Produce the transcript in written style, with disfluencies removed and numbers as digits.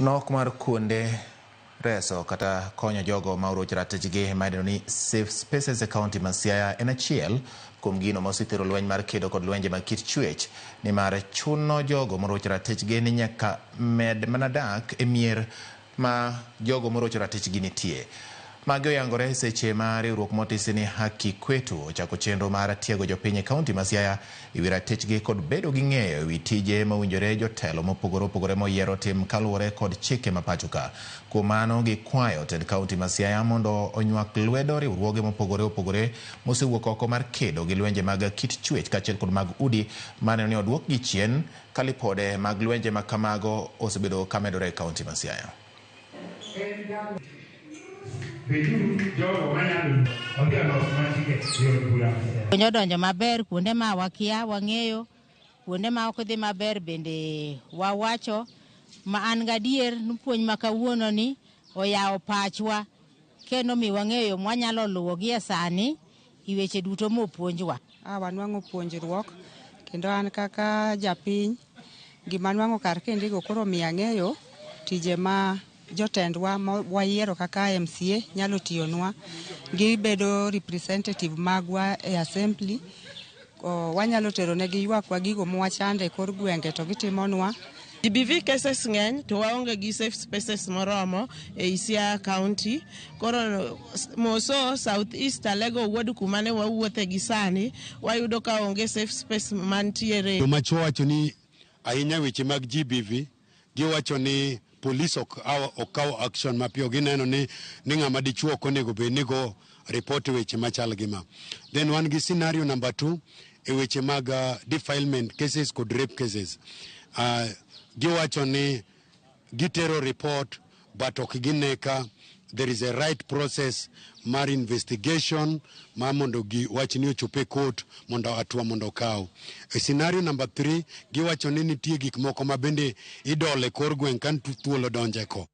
Nok mar kuonde reso kata konyo jogo ma oroch ratichgi maidendo ni safe spaces e kaunti ma Siaya en achiel kuom gino ma osethiro lweny mar kedo kod lwenje mag kit chwech ni mar chuno jogo moroch ratichgi ni nyaka med mana dak e mier ma jogo moroch ratichgi nitie. Magi oyangore seche ma riwruok motisi ni Haki Kwetu ochako chenro mar tiego jopiny e kaunti ma Siaya e wi ratichgi kod bedo gi ng'eyo e wi tije mowinjore jotelo mopogore opogore moyiero tim kaluwore kod chike ma pacho ka. Kuom mano gikwayo tend kaunti ma Siaya mondo onywak lwedo riwruoge mopogore opogore mosewuok oko mar kedo gi lwenje mag kit chwech kaachiel kod mag udi maneno ni odwokgi chien ka lipode mag lwenje ma kamago osebedo ka medore e kaunti ma Siaya. Konyo donjo maber kuonde ma wakia wang'eyo, kuonde ma ok dhi maber bende wawacho, ma an gadier nupuonj ma kawuono ni oyawo pachwa kendo mi wang'eyo mwanyalo luwo gi e sani i weche duto mopuonjwa. Wanwang'o puonjruok kendo an kaka japiny gima nwang'o kar kendigo koro mi ang'eyo tije ma jotendwa wayiero kaka MCA nyalo tiyonwa, gibedo representative magwa e assembly, wanyalo tero negi ywakwa gigo mwachande kor gwenge to gitimonwa. GBV cases ng'eny to waonge gi safe spaces moromo e Siaya County. Koro moso South East Alego wuod kumane wawuothe gi sani wayudo ka onge safe space mantiere. Joma chwo wacho ni ahinya weche mag GBV giwacho ni police okaw action mapiyo, gineno ni ng'ama dichuo konego bed ni go report weche machal gima. Then wan gi scenario number 2 e weche mag defilement cases kod rape cases. Giwacho ni gitero report but ok gineka there is a right process mar investigation ma mondo giwach ni ochope court mondo atwa mondo kaw. Scenario number 3 giwacho ni nitie gik moko ma bende idole kor gweng' kan thuolo donje ko.